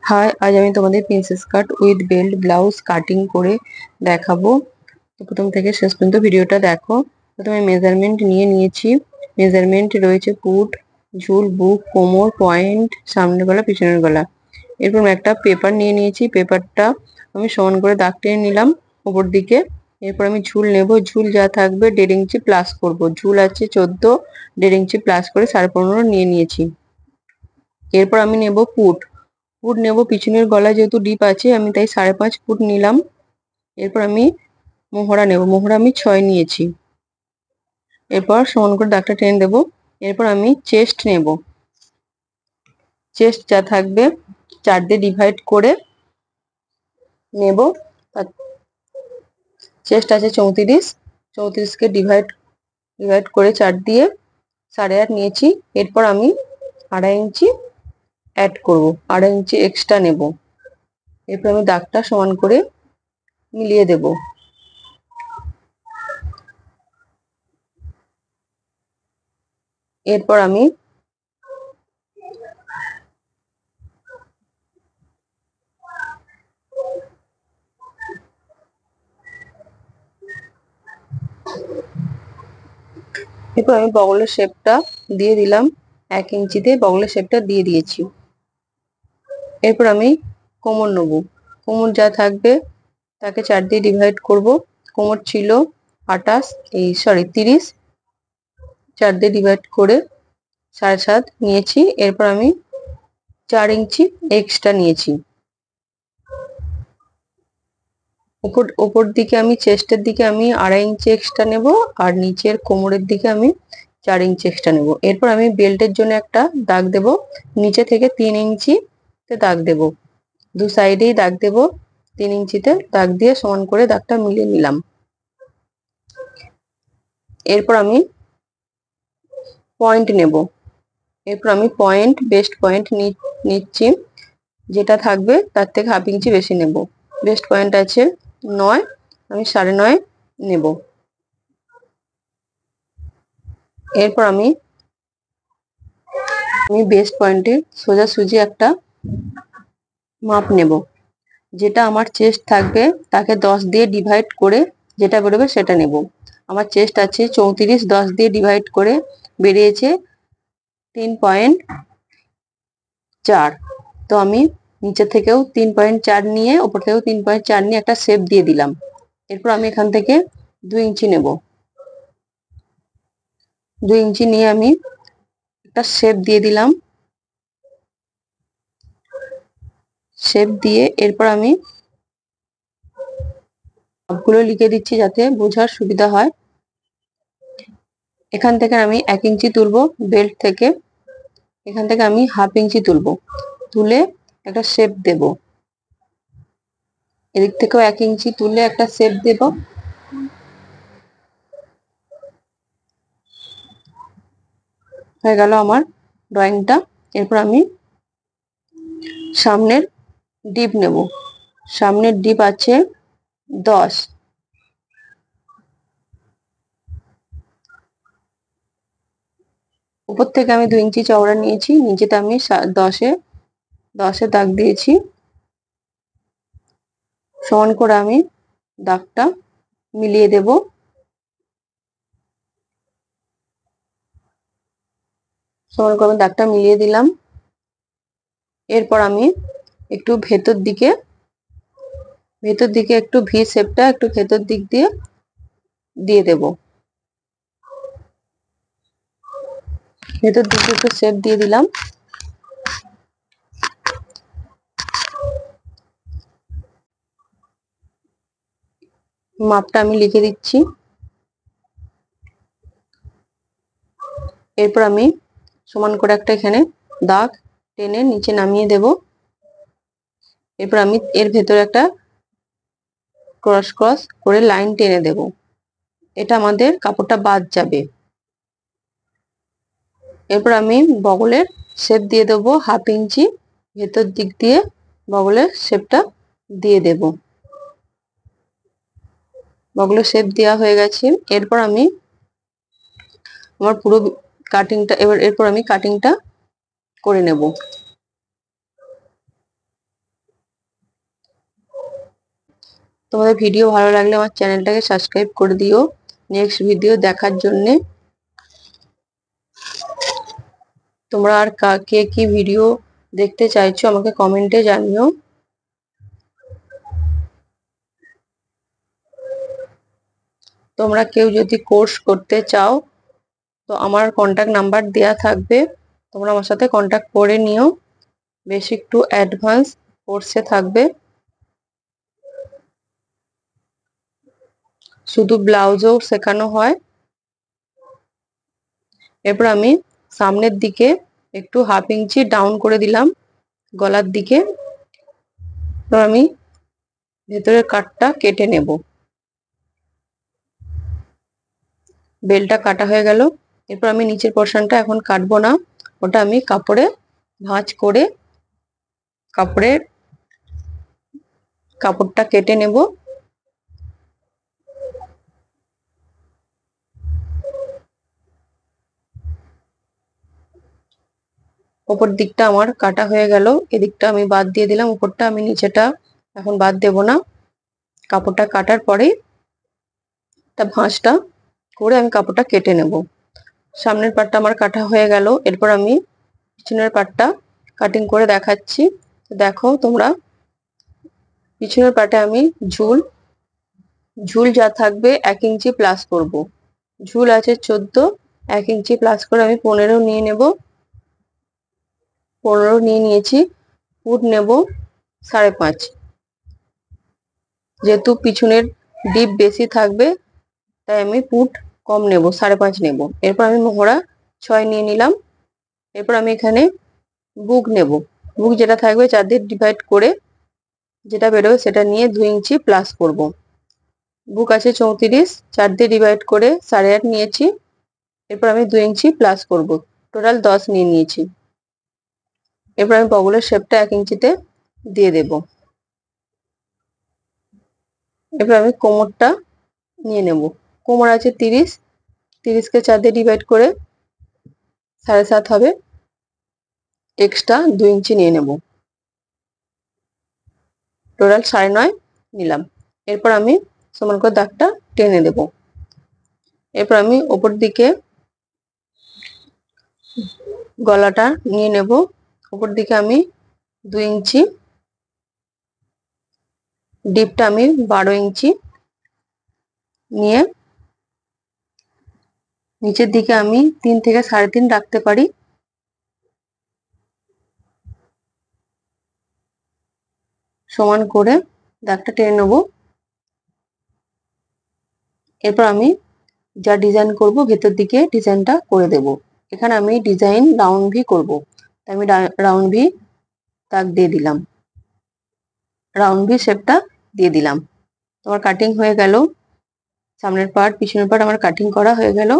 High, আজ আমি তোমাদের princess cut with belt blouse cutting করে দেখাবো। তো প্রথম থেকে শেষ পর্যন্ত ভিডিওটা দেখো। প্রথমে মেজারমেন্ট নিয়েছি। মেজারমেন্ট রয়েছে পুট, ঝুল, বুক, কোমর, পয়েন্ট, সামনের গলা, পিছনের গলা। এরপর একটা পেপার নিয়েছি। পেপারটা আমি সমান করে দাগ টেনে নিলাম উপর দিকে। এরপর আমি ঝুল নেব। ঝুল যা থাকবে 1.5 ইঞ্চি প্লাস করব। ঝুল আছে 14, 1.5 ইঞ্চি প্লাস করে 15.5 নিয়েছি। এরপর আমি নেব পুট। পুট নেব পিছনের গলায়, যেহেতু ডিপ আছে আমি তাই 5.5 ফুট নিলাম। এরপর আমি মোহরা নেব। মোহরা আমি 6 নিয়েছি। এরপর সমান করে দাগটা টেনে দেব। এরপর আমি চেস্ট নেব। চেস্ট যা থাকবে 4 দিয়ে ডিভাইড করে নেব। চেস্ট আছে 34, 34কে ডিভাইড করে 4 দিয়ে 8.5 নিয়েছি। এরপর আমি 2.5 ইঞ্চি অ্যাড করব, 2.5 ইঞ্চি এক্সট্রা নেব। এরপর আমি দাগটা সমান করে মিলিয়ে দেব। এরপর আমি বগলের শেপটা দিয়ে দিলাম। 1 ইঞ্চিতে বগলের শেপটা দিয়ে দিয়েছি। এরপর আমি কোমর নেব। কোমর যা থাকবে তাকে 4 দিয়ে ডিভাইড করব। কোমর ছিল 30, 4 দিয়ে ডিভাইড করে 7.5 নিয়েছি। এরপর আমি 4 ইঞ্চি এক্সট্রা নিয়েছি। উপর দিকে আমি চেস্টের দিকে আমি 2.5 ইঞ্চি এক্সট্রা নেব, আর নিচের কোমরের দিকে আমি 4 ইঞ্চি এক্সট্রা নেব। এরপর আমি বেল্টের জন্য একটা দাগ দেব। নিচে থেকে 3 ইঞ্চিতে দাগ দেব। দু সাইডেই দাগ দেব। 3 ইঞ্চিতে দাগ দিয়ে সমান করে দাগটা মিলিয়ে নিলাম। এরপর আমি পয়েন্ট নেব। এরপর আমি বেস্ট পয়েন্ট নিচ্ছি। যেটা থাকবে তার থেকে 1/2 ইঞ্চি বেশি নেব। বেস্ট পয়েন্ট আছে 9, আমি 9.5 নেব। এরপর আমি বেস্ট পয়েন্টে সোজাসুজি একটা মাপ নেব। যেটা আমার চেস্ট থাকবে তাকে 10 দিয়ে ডিভাইড করে যেটা বেরোবে সেটা নেব। আমার চেস্ট আছে 34, 10 দিয়ে ডিভাইড করে বেরিয়েছে 3.4। তো আমি নিচে থেকেও 3.4 নিয়ে, উপর থেকেও 3.4 নিয়ে একটা শেপ দিয়ে দিলাম। এরপর আমি এখান থেকে 2 ইঞ্চি নেব। 2 ইঞ্চি নিয়ে আমি একটা শেপ দিয়ে দিলাম। শেপ দিয়ে এরপর আমি সবগুলো লিখে দিচ্ছি যাতে বোঝার সুবিধা হয়। এখান থেকে আমি 1 ইঞ্চি তুলবো বেল্ট থেকে। এখান থেকে আমি 1/2 ইঞ্চি তুলবো। তুলে একটা শেপ দেব। এদিক থেকেও 1 ইঞ্চি তুলে একটা শেপ দেব। হয়ে গেল আমার ড্রয়িংটা। এরপর আমি সামনের ডিপ নেব। সামনের ডিপ আছে 10। উপর থেকে আমি 2 ইঞ্চি চওড়া নিয়েছি। নিচেতে আমি 10-এ দাগ দিয়েছি। সমান করে আমি দাগটা মিলিয়ে দেব। সমান করে আমি দাগটা মিলিয়ে দিলাম। এরপর আমি একটু ভেতর দিকে একটু ভি শেপটা একটু ভেতর দিক দিয়ে দেব। ভেতর দিকে একটু শেপ দিয়ে দিলাম। মাপটা আমি লিখে দিচ্ছি। এরপর আমি সমান করে একটা এখানে দাগ টেনে নিচে নামিয়ে দেব। এরপর আমি এর ভেতরে একটা ক্রস করে লাইন টেনে দেব। এটা আমাদের কাপড়টা বাদ যাবে। এরপর আমি বগলের শেপ দিয়ে দেবো 1/2 ইঞ্চি ভেতর দিক দিয়ে বগলের শেপটা দিয়ে দেব। বগলের শেপ দেওয়া হয়ে গেছে। এরপর আমি আমার পুরো কাটিংটা এরপর আমি কাটিংটা করে নেব। তোমাদের ভিডিও ভালো লাগলে আমার চ্যানেলটাকে সাবস্ক্রাইব করে দিও নেক্সট ভিডিও দেখার জন্য। তোমরা আর কে কি ভিডিও দেখতে চাইছো আমাকে কমেন্টে জানিও। তোমরা কেউ যদি কোর্স করতে চাও তো আমার কন্টাক্ট নাম্বার দেয়া থাকবে, তোমরা আমার সাথে কন্টাক্ট করে নিও। বেসিক টু অ্যাডভান্স কোর্সে থাকবে, শুধু ব্লাউজও শেখানো হয়। এরপর আমি সামনের দিকে একটু 1/2 ইঞ্চি ডাউন করে দিলাম গলার দিকে। তো আমি ভেতরের কাটটা কেটে নেব। বেলটা কাটা হয়ে গেল। এরপর আমি নিচের পোর্শনটা এখন কাটবো না, ওটা আমি কাপড়ে ভাঁজ করে কাপড়টা কেটে নেব। ওপর দিকটা আমার কাটা হয়ে গেল, এদিকটা আমি বাদ দিয়ে দিলাম, উপরটা আমি নিচেটা এখন বাদ দেব না। কাপড়টা কাটার পরে তা ভাঁজটা করে আমি কাপড়টা কেটে নেব। সামনের পাটটা আমার কাটা হয়ে গেল, এরপর আমি পিছনের পাটটা কাটিং করে দেখাচ্ছি। দেখো তোমরা, পিছনের পাটে আমি ঝুল যা থাকবে 1 ইঞ্চি প্লাস করব। ঝুল আছে 14, 1 ইঞ্চি প্লাস করে আমি 15 নিয়ে নেব। 15 নিয়ে নিয়েছি। পুট নেব 5.5, যেহেতু পিছনের ডিপ বেশি থাকবে তাই আমি পুট কম নেব, 5.5 নেব। এরপর আমি মহড়া 6 নিয়ে নিলাম। এরপর আমি এখানে বুক নেব। বুক যেটা থাকবে 4 দিয়ে ডিভাইড করে যেটা বেরোবে সেটা নিয়ে 2 ইঞ্চি প্লাস করব। বুক আছে 34, 4 দিয়ে ডিভাইড করে 8.5 নিয়েছি। এরপর আমি 2 ইঞ্চি প্লাস করব, টোটাল 10 নিয়ে নিয়েছি। এরপর আমি বগলের শেপটা 1 ইঞ্চিতে দিয়ে দেব। এরপর আমি কোমরটা নিয়ে নেব। কোমর আছে 30, 30কে 4 দিয়ে ডিভাইড করে 7.5 হবে, এক্সট্রা 2 ইঞ্চি নিয়ে নেব, টোটাল 9.5 নিলাম। এরপর আমি সমান করে দাগটা টেনে দেব। এরপর আমি ওপর দিকে গলাটা নিয়ে নেব। ওপর দিকে আমি 2 ইঞ্চি, ডিপটা আমি 12 ইঞ্চি নিয়ে নিচের দিকে আমি 3 থেকে 3.5 রাখতে পারি। সমান করে দাগটা টেনে নেব। এরপর আমি যা ডিজাইন করব ভেতর দিকে ডিজাইনটা করে দেব। এখানে আমি ডিজাইন রাউন্ড ভি করব, তাই আমি রাউন্ড ভি দাগ দিয়ে দিলাম, রাউন্ড ভি শেপটা দিয়ে দিলাম। তোমার কাটিং হয়ে গেল, সামনের পার্ট পিছনের পার্ট আমার কাটিং করা হয়ে গেল।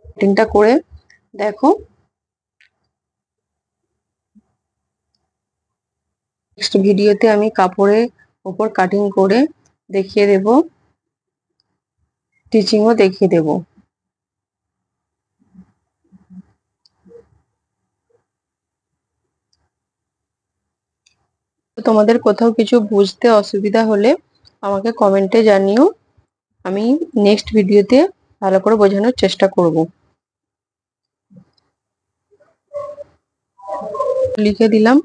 কাটিংটা করে দেখো। নেক্সট ভিডিওতে আমি কাপড়ের উপর কাটিং করে দেখিয়ে দেব, স্টিচিংও দেখিয়ে দেব। তোমাদের কোথাও কিছু বুঝতে অসুবিধা হলে আমাকে কমেন্টে জানিও, আমি নেক্সট ভিডিওতে ভালো করে বোঝানোর চেষ্টা করব। লিখে দিলাম,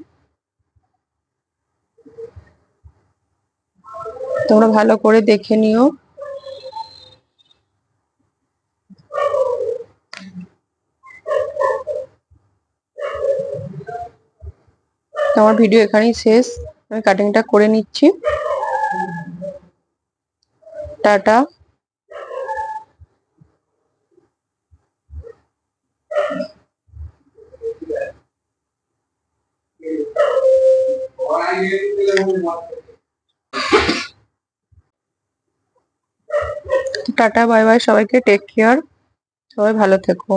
তোমরা ভালো করে দেখে নিও। আমার ভিডিও এখানেই শেষ, আমি কাটিংটা করে নিচ্ছি। টাটা। টাটা, বাই বাই সবাইকে, টেক কেয়ার, সবাই ভালো থেকো।